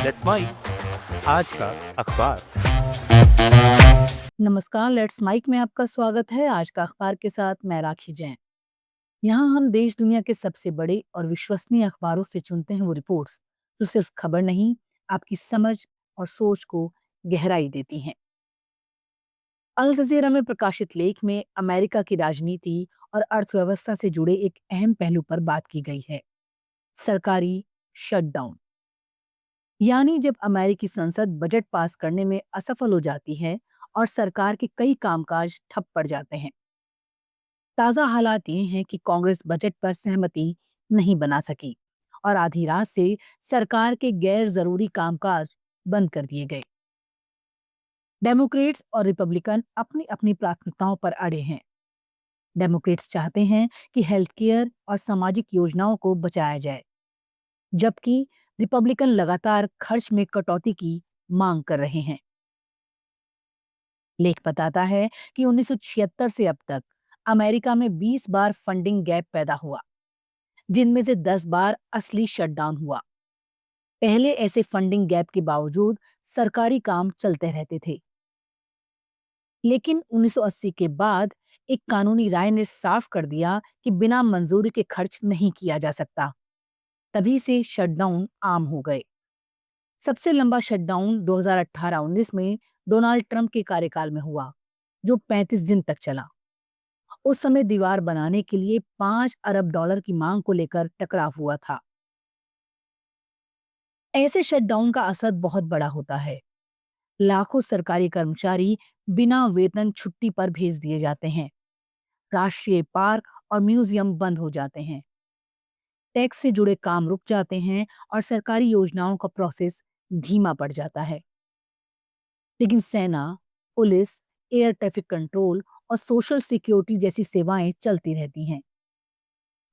Let's mic आज का अखबार। नमस्कार, लेट्स माइक में आपका स्वागत है। आज का अखबार के साथ मैं राखी जैन। यहाँ हम देश दुनिया के सबसे बड़े और विश्वसनीय अखबारों से चुनते हैं वो रिपोर्ट्स जो सिर्फ खबर नहीं, आपकी समझ और सोच को गहराई देती हैं। अल जजीरा में प्रकाशित लेख में अमेरिका की राजनीति और अर्थव्यवस्था से जुड़े एक अहम पहलू पर बात की गई है। सरकारी शटडाउन, यानी जब अमेरिकी संसद बजट पास करने में असफल हो जाती है और सरकार के कई कामकाज ठप पड़ जाते हैं। ताज़ा हालात ये हैं कि कांग्रेस बजट पर सहमति नहीं बना सकी और आधी रात से सरकार के गैर जरूरी कामकाज बंद कर दिए गए। डेमोक्रेट्स और रिपब्लिकन अपनी अपनी प्राथमिकताओं पर अड़े हैं। डेमोक्रेट्स चाहते हैं कि हेल्थ केयर और सामाजिक योजनाओं को बचाया जाए, जबकि रिपब्लिकन लगातार खर्च में कटौती की मांग कर रहे हैं। लेख बताता है कि 1976 से अब तक अमेरिका में 20 बार फंडिंग गैप पैदा हुआ, जिनमें से 10 बार असली शटडाउन हुआ। पहले ऐसे फंडिंग गैप के बावजूद सरकारी काम चलते रहते थे, लेकिन 1980 के बाद एक कानूनी राय ने साफ कर दिया कि बिना मंजूरी के खर्च नहीं किया जा सकता। तभी से शटडाउन आम हो गए। सबसे लंबा शटडाउन 2018-19 में डोनाल्ड ट्रंप के कार्यकाल में हुआ, जो 35 दिन तक चला। उस समय दीवार बनाने के लिए 5 अरब डॉलर की मांग को लेकर टकराव हुआ था। ऐसे शटडाउन का असर बहुत बड़ा होता है। लाखों सरकारी कर्मचारी बिना वेतन छुट्टी पर भेज दिए जाते हैं। राष्ट्रीय पार्क और म्यूजियम बंद हो जाते हैं। टैक्स से जुड़े काम रुक जाते हैं और सरकारी योजनाओं का प्रोसेस धीमा पड़ जाता है। लेकिन सेना, पुलिस, एयर ट्रैफिक कंट्रोल और सोशल सिक्योरिटी जैसी सेवाएं चलती रहती हैं।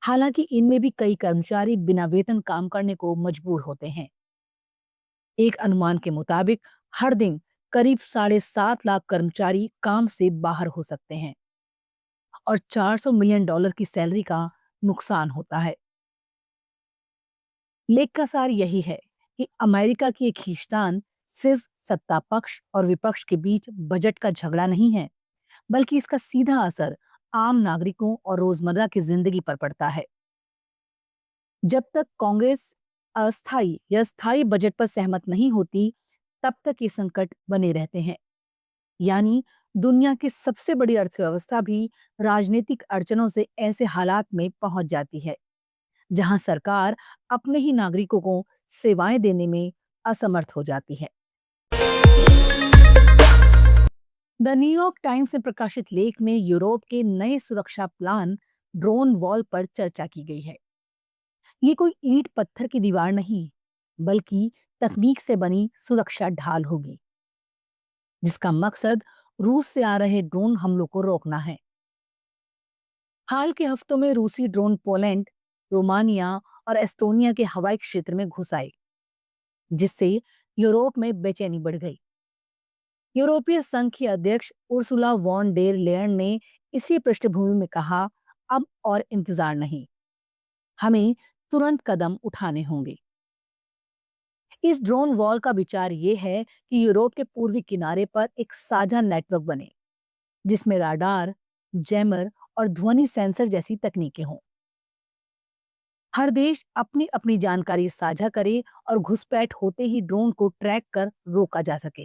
हालांकि इनमें भी कई कर्मचारी बिना वेतन काम करने को मजबूर होते हैं। एक अनुमान के मुताबिक हर दिन करीब 7.5 लाख कर्मचारी काम से बाहर हो सकते हैं और 400 मिलियन डॉलर की सैलरी का नुकसान होता है। लेख का सार यही है कि अमेरिका की एक खींचतान सिर्फ सत्ता पक्ष और विपक्ष के बीच बजट का झगड़ा नहीं है, बल्कि इसका सीधा असर आम नागरिकों और रोजमर्रा की जिंदगी पर पड़ता है। जब तक कांग्रेस अस्थायी या स्थायी बजट पर सहमत नहीं होती, तब तक ये संकट बने रहते हैं। यानी दुनिया की सबसे बड़ी अर्थव्यवस्था भी राजनीतिक अड़चनों से ऐसे हालात में पहुंच जाती है, जहां सरकार अपने ही नागरिकों को सेवाएं देने में असमर्थ हो जाती है। द न्यूयॉर्क टाइम्स में प्रकाशित लेख में यूरोप के नए सुरक्षा प्लान ड्रोन वॉल पर चर्चा की गई है। ये कोई ईंट पत्थर की दीवार नहीं, बल्कि तकनीक से बनी सुरक्षा ढाल होगी, जिसका मकसद रूस से आ रहे ड्रोन हमलों को रोकना है। हाल के हफ्तों में रूसी ड्रोन पोलैंड, रोमानिया और एस्टोनिया के हवाई क्षेत्र में घुस आए, जिससे यूरोप में बेचैनी बढ़ गई। यूरोपीय संघ की अध्यक्ष उर्सुला वॉन डेर लेयन ने इसी पृष्ठभूमि में कहा, अब और इंतजार नहीं, हमें तुरंत कदम उठाने होंगे। इस ड्रोन वॉल का विचार ये है कि यूरोप के पूर्वी किनारे पर एक साझा नेटवर्क बने, जिसमें राडार, जैमर और ध्वनि सेंसर जैसी तकनीकें हों। हर देश अपनी अपनी जानकारी साझा करे और घुसपैठ होते ही ड्रोन को ट्रैक कर रोका जा सके।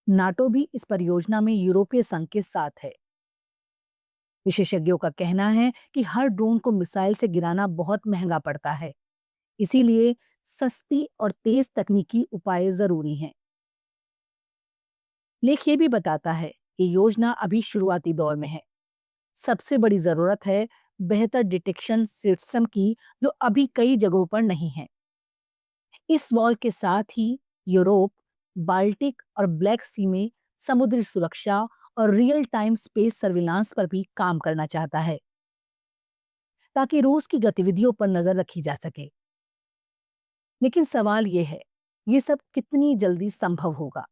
नाटो भी इस परियोजना में यूरोपीय संघ के साथ है। विशेषज्ञों का कहना है कि हर ड्रोन को मिसाइल से गिराना बहुत महंगा पड़ता है, इसीलिए सस्ती और तेज तकनीकी उपाय जरूरी हैं। लेख ये भी बताता है कि योजना अभी शुरुआती दौर में है। सबसे बड़ी जरूरत है बेहतर डिटेक्शन सिस्टम की, जो अभी कई जगहों पर नहीं है। इस वॉल के साथ ही यूरोप बाल्टिक और ब्लैक सी में समुद्री सुरक्षा और रियल टाइम स्पेस सर्विलांस पर भी काम करना चाहता है, ताकि रूस की गतिविधियों पर नजर रखी जा सके। लेकिन सवाल ये है, ये सब कितनी जल्दी संभव होगा?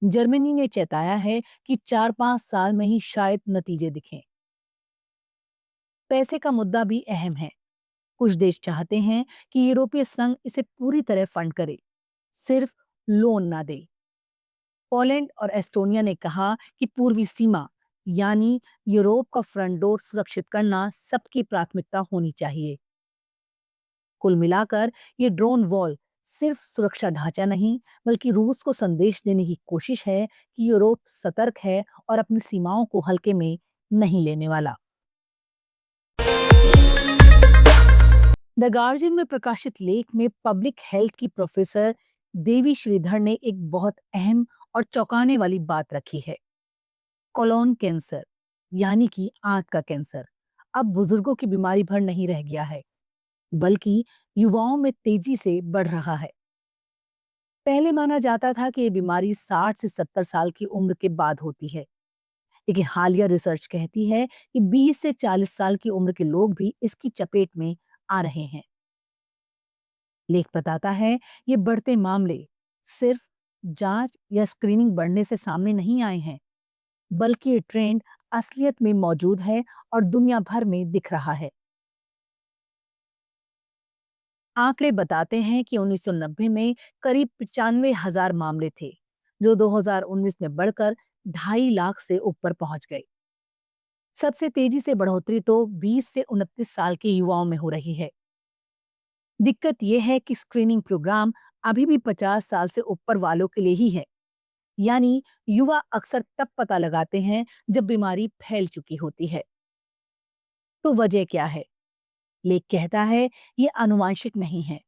जर्मनी ने चेताया है कि 4-5 साल में ही शायद नतीजे दिखें। पैसे का मुद्दा भी अहम है। कुछ देश चाहते हैं कि यूरोपीय संघ इसे पूरी तरह फंड करे, सिर्फ लोन ना दे। पोलैंड और एस्टोनिया ने कहा कि पूर्वी सीमा यानी यूरोप का फ्रंट डोर सुरक्षित करना सबकी प्राथमिकता होनी चाहिए। कुल मिलाकर ये ड्रोन वॉल सिर्फ सुरक्षा ढांचा नहीं, बल्कि रूस को संदेश देने की कोशिश है कि यूरोप सतर्क है और अपनी सीमाओं को हल्के में नहीं लेने वाला। द गार्जियन में प्रकाशित लेख में पब्लिक हेल्थ की प्रोफेसर देवी श्रीधर ने एक बहुत अहम और चौंकाने वाली बात रखी है। कोलोन कैंसर यानी कि आंत का कैंसर अब बुजुर्गों की बीमारी भर नहीं रह गया है, बल्कि युवाओं में तेजी से बढ़ रहा है। पहले माना जाता था कि ये बीमारी 60 से 70 साल की उम्र के बाद होती है, लेकिन हालिया रिसर्च कहती है कि 20 से 40 साल की उम्र के लोग भी इसकी चपेट में आ रहे हैं। लेख बताता है ये बढ़ते मामले सिर्फ जांच या स्क्रीनिंग बढ़ने से सामने नहीं आए हैं, बल्कि ये ट्रेंड असलियत में मौजूद है और दुनिया भर में दिख रहा है। आंकड़े बताते हैं कि 1990 में करीब 95,000 मामले थे, जो 2019 में बढ़कर 2.5 लाख से ऊपर पहुंच गए। सबसे तेजी से बढ़ोतरी तो 20 से 29 साल के युवाओं में हो रही है। दिक्कत यह है कि स्क्रीनिंग प्रोग्राम अभी भी 50 साल से ऊपर वालों के लिए ही है, यानी युवा अक्सर तब पता लगाते हैं जब बीमारी फैल चुकी होती है। तो वजह क्या है? लेख कहता है ये आनुवांशिक नहीं है,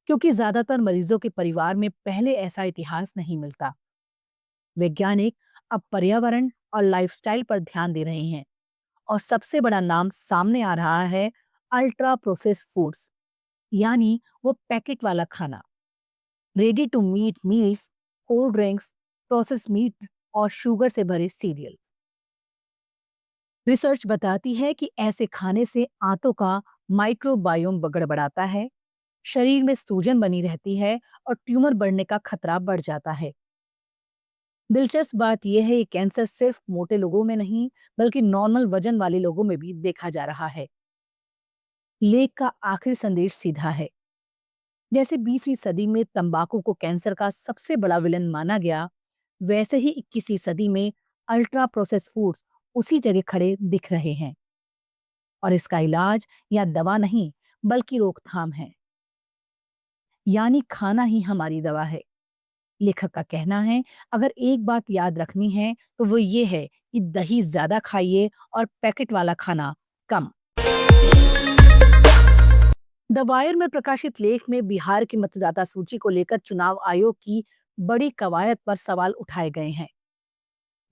क्योंकि ज्यादातर मरीजों के परिवार में पहले ऐसा इतिहास नहीं मिलता। वैज्ञानिक अब पर्यावरण और लाइफस्टाइल पर ध्यान दे रहे हैं, और सबसे बड़ा नाम सामने आ रहा है अल्ट्रा प्रोसेस्ड फूड्स, यानी वो पैकेट वाला खाना, ready to meat meals, cold drinks, processed meat और शुगर से भरे सीरियल। रिसर्च बताती है कि ऐसे खाने से आंतों का माइक्रोबायोम गड़बड़ाता है, शरीर में सूजन बनी रहती है और ट्यूमर बढ़ने का खतरा बढ़ जाता है। दिलचस्प बात यह है कि कैंसर सिर्फ मोटे लोगों में नहीं, बल्कि नॉर्मल वजन वाले लोगों में भी देखा जा रहा है। लेख का आखिरी संदेश सीधा है। जैसे 20वीं सदी में तंबाकू को कैंसर का सबसे बड़ा विलन माना गया, वैसे ही 21वीं सदी में अल्ट्रा प्रोसेस्ड फूड्स उसी जगह खड़े दिख रहे हैं। और इसका इलाज या दवा नहीं, बल्कि रोकथाम है, यानी खाना ही हमारी दवा है। लेखक का कहना है, अगर एक बात याद रखनी है तो वो ये है कि दही ज्यादा खाइए और पैकेट वाला खाना कम। द वायर में प्रकाशित लेख में बिहार की मतदाता सूची को लेकर चुनाव आयोग की बड़ी कवायद पर सवाल उठाए गए हैं।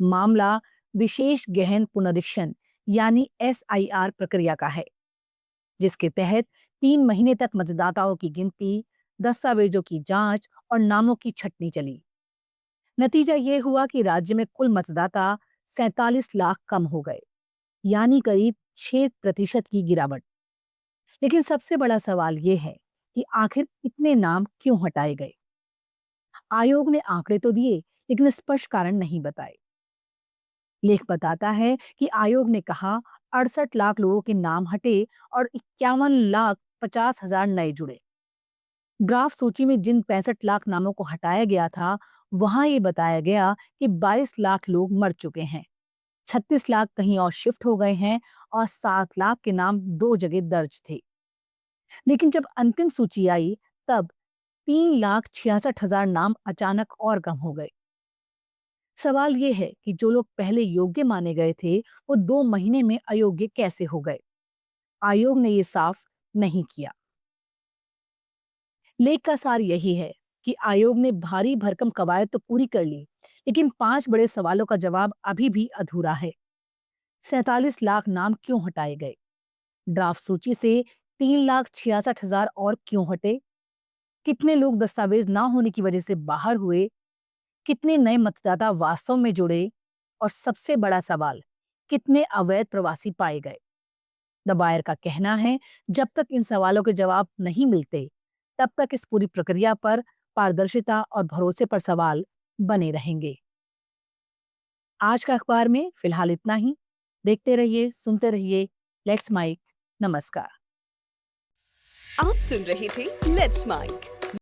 मामला विशेष गहन पुनरीक्षण यानी SIR प्रक्रिया का है, जिसके तहत 3 महीने तक मतदाताओं की गिनती, दस्तावेजों की जांच और नामों की छटनी चली। नतीजा ये हुआ कि राज्य में कुल मतदाता 47 लाख कम हो गए, यानी करीब 6% की गिरावट। लेकिन सबसे बड़ा सवाल ये है कि आखिर इतने नाम क्यों हटाए गए? आयोग ने आंकड़े तो दिए, लेकिन स्पष्ट कारण नहीं बताए। लेख बताता है कि आयोग ने कहा 68 लाख लोगों के नाम हटे और 51,50,000 नए जुड़े। ड्राफ्ट सूची में जिन 65 लाख नामों को हटाया गया था, वहां ये बताया गया कि 22 लाख लोग मर चुके हैं, 36 लाख कहीं और शिफ्ट हो गए हैं और 7 लाख के नाम दो जगह दर्ज थे। लेकिन जब अंतिम सूची आई, तब 3,66,000 नाम अचानक और कम हो गए। सवाल ये है कि जो लोग पहले योग्य माने गए थे, वो 2 महीने में अयोग्य कैसे हो गए? आयोग ने ये साफ नहीं किया। लेख का सार यही है कि आयोग ने भारी भरकम कवायद तो पूरी कर ली, लेकिन 5 बड़े सवालों का जवाब अभी भी अधूरा है। 47 लाख नाम क्यों हटाए गए? ड्राफ्ट सूची से 3,66,000 और क्यों हटे? कितने लोग दस्तावेज ना होने की वजह से बाहर हुए? कितने नए मतदाता वास्तव में जुड़े? और सबसे बड़ा सवाल, कितने अवैध प्रवासी पाए गए? दबायर का कहना है, जब तक इन सवालों के जवाब नहीं मिलते, तब तक इस पूरी प्रक्रिया पर पारदर्शिता और भरोसे पर सवाल बने रहेंगे। आज का अखबार में फिलहाल इतना ही। देखते रहिए, सुनते रहिए लेट्स माइक। नमस्कार। आप सुन रहे थे लेट्स माइक